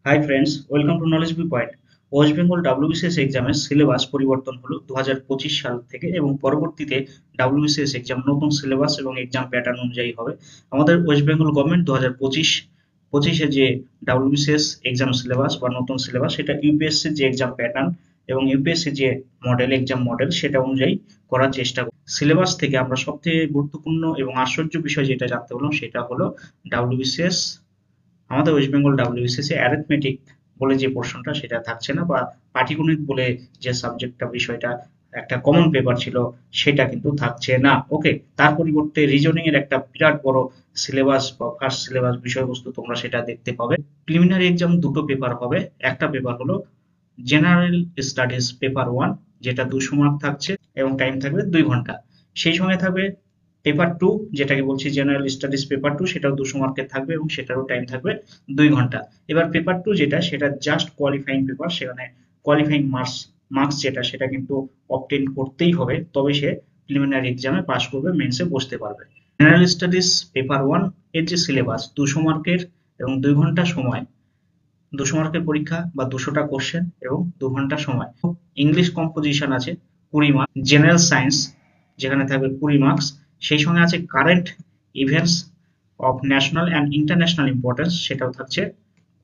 High friends, welcome to knowledge B point. West Bengal WBCS এক্সামের syllabus পরিবর্তন হলো 2025 সাল থেকে এবং পরবর্তীতে ডাব্লিউবিসিএস এক্সাম নতুন সিলেবাস এবং এক্সাম প্যাটার্ন অনুযায়ী হবে। আমাদের ওয়েস্ট বেঙ্গল গভর্নমেন্ট 2025-25-এ যে ডাব্লিউবিসিএস এক্সাম সিলেবাস বা নতুন সিলেবাস সেটা ইউপিএসসির যে এক্সাম প্যাটার্ন এবং ইউপিএসসি যে মডেল এক্সাম মডেল সেটা অনুযায়ী করার চেষ্টা করি। সিলেবাস থেকে আমরা সবথেকে গুরুত্বপূর্ণ এবং আশ্চর্য বিষয় যেটা জানতে পারলাম সেটা হলো ডাব্লিউবিসিএস আমাদের ওয়েস্ট বেঙ্গল ডাব্লিউবিসিএস অ্যারিথমেটিক বলে যে পোর্শনটা সেটা থাকছে না, বা পাটিগণিত বলে যে সাবজেক্টটা বিষয়টা একটা কমন পেপার ছিল সেটা কিন্তু থাকছে না। ওকে, তার পরিবর্তে রিজনিং এর একটা বিরাট বড় সিলেবাস বা ফার্স্ট সিলেবাস বিষয়বস্তু তোমরা সেটা দেখতে পাবে। প্রিলিমিনারি এক্সাম দুটো পেপার হবে। একটা পেপার হলো জেনারেল স্টাডিজ পেপার 1, যেটা 200 মার্ক থাকছে এবং টাইম থাকবে 2 ঘন্টা। সেই সঙ্গে থাকবে পেপার 2, যেটাকে বলছি জেনারেল স্টাডিজ পেপার 2, সেটাও 200 মার্কের থাকবে এবং সেটারও টাইম থাকবে 2 ঘন্টা। এবার পেপার 2 যেটা সেটা জাস্ট কোয়ালিফাইং পেপার, সেখানে কোয়ালিফাইং মার্কস যেটা সেটা কিন্তু অবটেন করতেই হবে, তবে সে প্রিলিমিনারি এক্সামে পাস করবে, মেন্সে বসতে পারবে। জেনারেল স্টাডিজ পেপার 1 এর যে সিলেবাস 200 মার্কের এবং 2 ঘন্টা সময়, 200 মার্কের পরীক্ষা বা 200টা কোশ্চেন এবং 2 ঘন্টা সময়। ইংলিশ কম্পোজিশন আছে 20 মার্ক, জেনারেল সায়েন্স যেখানে থাকবে 20 মার্কস, সেই সঙ্গে আছে current events of national and international importance, সেটাও থাকছে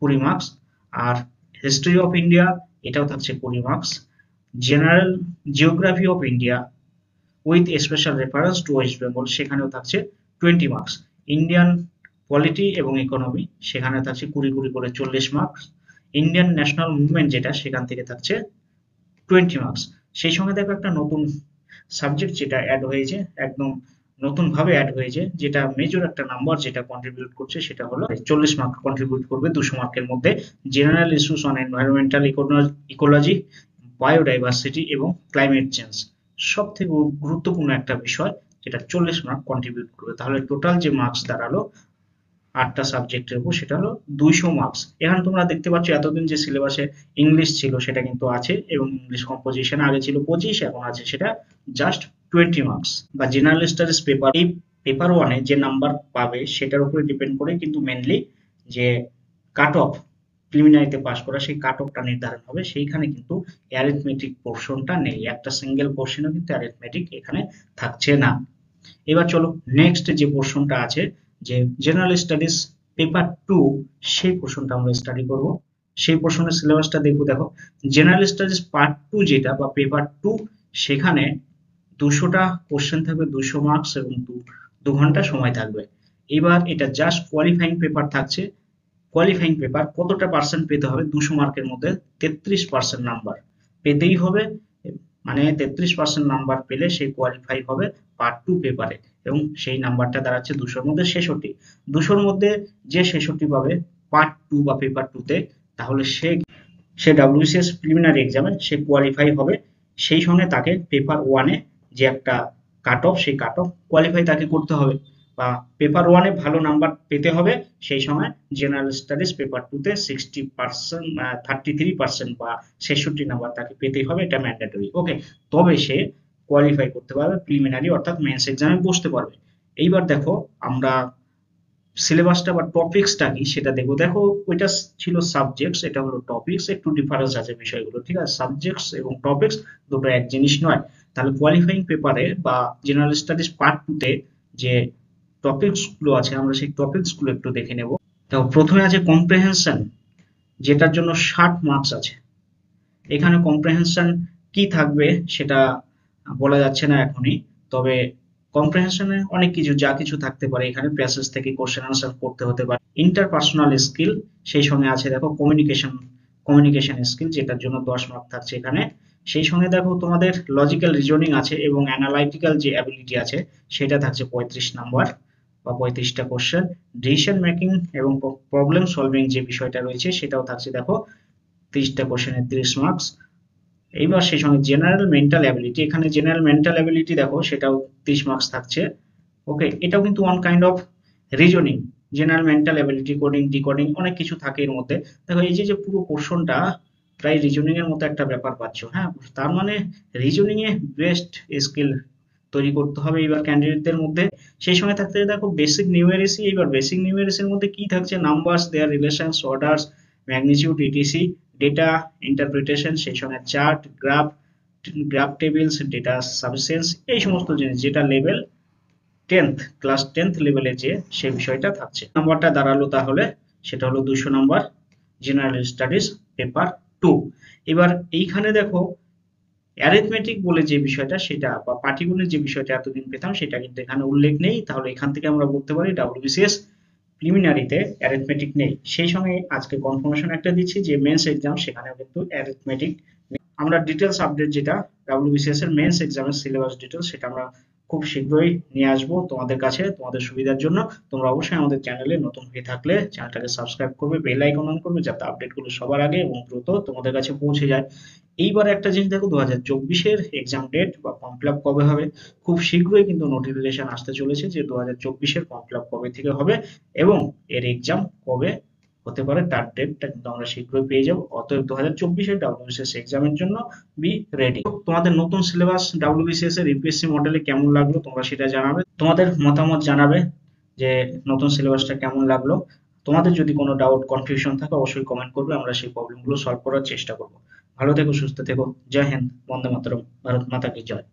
20 মার্কস। আর হিস্ট্রি অফ ইন্ডিয়া এটাও থাকছে 20 marks. General geography of India with special reference to West Bengal, সেখানেও থাকছে 20 মার্কস। ইন্ডিয়ান পলিটি এবং ইকোনমি সেখানে থাকছে 20 করে 40 মার্কস। ইন্ডিয়ান ন্যাশনাল মুভমেন্ট যেটা সেখান থেকে থাকছে 20 মার্কস। সেই সঙ্গে দেখো একটা নতুন সাবজেক্ট যেটা অ্যাড হয়েছে, একদম নতুন ভাবে অ্যাড হয়েছে, যেটা মেজর একটা নাম্বার যেটা কন্ট্রিবিউট করছে সেটা হলো 40 মার্ক কন্ট্রিবিউট করবে 200 মার্কের মধ্যে। General issues on environmental ecology, biodiversity এবং ক্লাইমেট চেঞ্জ, সব থেকে গুরুত্বপূর্ণ একটা বিষয় যেটা 40 মার্ক কন্ট্রিবিউট করবে। তাহলে টোটাল যে মার্কস দাঁড়ালো 8টা সাবজেক্টের উপর সেটা হলো 200 মার্কস। এখানে তোমরা দেখতে পাচ্ছ এতদিন যে সিলেবাসে ইংলিশ ছিল সেটা কিন্তু আছে এবং ইংলিশ কম্পোজিশন আগে ছিল 25, এখন আছে সেটা জাস্ট 20 মার্কস। বা জেনারেল স্টাডিজ পেপার, এই পেপার 1-এ যে নাম্বার পাবে সেটার উপরে ডিপেন্ড করে কিন্তু মেনলি যে কাট অফ প্রিলিমিনারিতে পাস করা সেই কাট অফটা নির্ধারণ হবে। সেইখানে কিন্তু অ্যারিথমেটিক পোর্শনটা নেই, একটা সিঙ্গেল পোর্শনও কিন্তু অ্যারিথমেটিক এখানে থাকছে না। এবার চলো নেক্সট যে পোর্শনটা আছে, যে জেনারেল স্টাডিজ পেপার 2, সেই পোর্শনটা আমরা স্টাডি করব। সেই পোর্শনের সিলেবাসটা দেখবো। দেখো, জেনারেল স্টাডিজ পার্ট 2 যেটা বা পেপার 2, সেখানে 200টা কোশ্চেন থাকবে, 200 মার্কস এবং 2 ঘন্টা সময় থাকবে। এবার এটা জাস্ট কোয়ালিফাইং পেপার থাকছে। কোয়ালিফাইং পেপার কতটা পার্সেন্ট পেতে হবে? 200 মার্কের মধ্যে 33% নাম্বার পেতেই হবে, মানে 33% নাম্বার পেলে সে কোয়ালিফাই হবে পার্ট 2 পেপারে, এবং সেই নাম্বারটা দাঁড়াচ্ছে 200-র মধ্যে 66। 200-র মধ্যে যে 66 পাবে পার্ট 2 বা পেপার 2-তে, তাহলে সে ডাব্লিউবিসিএস প্রিলিমিনারি এক্সামে সে কোয়ালিফাই হবে। সেই সঙ্গে তাকে পেপার 1-এ যে একটা কাট অফ, সেই কাট অফ কোয়ালিফাই তাকে করতে হবে, বা পেপার 1-এ ভালো নাম্বার পেতে হবে। সেই সময় জেনারেল স্টাডিজ পেপার 2-তে 60%, 33% বা 66 নাম্বার তাকে পেতেই হবে, এটা ম্যান্ডেটরি। ওকে, তবে সে কোয়ালিফাই করতে পারবে প্রিলিমিনারি অর্থাৎ মেন্স এক্সামে বসতে পারবে। এইবার দেখো আমরা সিলেবাসটা বা টপিকসটা কি সেটা দেখবো। দেখো, ওইটা ছিল সাবজেক্টস, এটা হলো টপিকস, একটু ডিফারেন্স আছে বিষয়গুলো, ঠিক আছে? সাবজেক্টস এবং টপিকস দুটো এক জিনিস নয়। তাহলে কোয়ালিফাইং পেপারে বা জেনারেল স্টাডিজ পার্ট 2-তে যে টপিকস গুলো আছে আমরা সেই টপিকস গুলো একটু দেখে নেব। তো প্রথমে আছে কম্প্রিহেনশন, যেটার জন্য 60 মার্কস আছে। এখানে কম্প্রিহেনশন কি থাকবে সেটা বলা যাচ্ছে না এখনই, তবে কম্প্রিহেনশনে অনেক কিছু যা কিছু থাকতে পারে, এখানে প্যাসেজ থেকে কোশ্চেন আনসার করতে হতে পারে। ইন্টারপার্সোনাল স্কিল, সেই সঙ্গে আছে দেখো কমিউনিকেশন স্কিল, যেটার জন্য 10 মার্ক থাকছে এখানে। সেই সঙ্গে দেখো তোমাদের লজিক্যাল রিজনিং আছে এবং অ্যানালাইটিক্যাল যে অ্যাবিলিটি আছে সেটা থাকছে 35 নাম্বার বা 35টা কোশ্চেন। ডিসিশন মেকিং এবং প্রবলেম সলভিং যে বিষয়টা রয়েছে সেটাও থাকছে দেখো 30টা কোশ্চেনের 30 মার্কস। এইবার সেই সঙ্গে জেনারেল মেন্টাল অ্যাবিলিটি, এখানে জেনারেল মেন্টাল অ্যাবিলিটি দেখো সেটাও 30 মার্কস থাকছে। ওকে, এটাও কিন্তু one kind of reasoning. General mental ability, coding, decoding, অনেক কিছু থাকে এর মধ্যে। দেখো এই যে পুরো পোর্শনটা প্রায় রিজনিং এর মতো একটা ব্যাপার পাচ্ছ। হ্যাঁ, তার মানে রিজনিং এ বেস্ট স্কিল তৈরি করতে হবে এবার ক্যান্ডিডেটদের মধ্যে। সেই সঙ্গে থাকতে দেখো বেসিক নিউমেরিসি। এইবার বেসিক নিউমেরিসির মধ্যে কি থাকছে? Numbers, their relations, orders, magnitude, etc, data interpretation, সেশনের chart, graph tables, data subsets, এই সমস্ত জিনিস যেটা লেভেল 10th, ক্লাস 10th লেভেলে যে সে বিষয়টা থাকছে। নাম্বারটা দাঁড়ালো তাহলে সেটা হলো 200 নাম্বার, জেনারেল স্টাডিজ পেপার 2। এবার এইখানে দেখো অ্যারিথমেটিক বলে যে বিষয়টা সেটা বা পাটিগণিত যে বিষয়টা এতদিন পেতাম সেটা কিন্তু এখানে উল্লেখ নেই। তাহলে এখান থেকে আমরা বলতে পারি ডাব্লিউবিসিএস প্রিলিমিনারিতে অ্যারিথমেটিক নেই। সেই সঙ্গে আজকে কনফার্মেশন একটা দিচ্ছি যে মেন্স এক্সাম সেখানেও কিন্তু অ্যারিথমেটিক। আমরা ডিটেলস আপডেট যেটা ডাব্লিউবিসিএস এর মেন্স এক্সামের সিলেবাস ডিটেলস সেটা আমরা খুব শীঘ্রই নিয়ে আসবো তোমাদের কাছে তোমাদের সুবিধার জন্য। তোমরা অবশ্যই আমাদের চ্যানেলে নতুন হয়ে থাকলে চ্যানেলটাকে সাবস্ক্রাইব করবে, বেল আইকন অন করবে যাতে আপডেটগুলো সবার আগে এবং দ্রুত তোমাদের কাছে পৌঁছে যায়। এইবার একটা জিনিস দেখো, 2024-এর এক্সাম ডেট বা ফর্ম ফিল আপ কবে হবে। খুব শীঘ্রই কিন্তু নোটিফিকেশন আসতে চলেছে যে 2024-এর ফর্ম ফিল আপ কবে থেকে হবে এবং এর এক্সাম কবে হতে পারে তার ডেটটা কিন্তু আমরা শীঘ্রই পেয়ে যাবো। অতএব 2024-এর ডাব্লিউবিসিএস এক্সামের জন্য বি রেডি। তোমাদের নতুন সিলেবাস ডাব্লিউবিসিএস এর ইউপিএসসি মডেলে কেমন লাগলো তোমরা সেটা জানাবে, তোমাদের মতামত জানাবে যে নতুন সিলেবাসটা কেমন লাগলো। তোমাদের যদি কোনো ডাউট কনফিউশন থাকে অবশ্যই কমেন্ট করবে, আমরা সেই প্রবলেমগুলো সলভ করার চেষ্টা করবো। ভালো থেকো, সুস্থ থেকো, জয় হিন্দ, বন্দে মাতরম, ভারত মাতা কি জয়।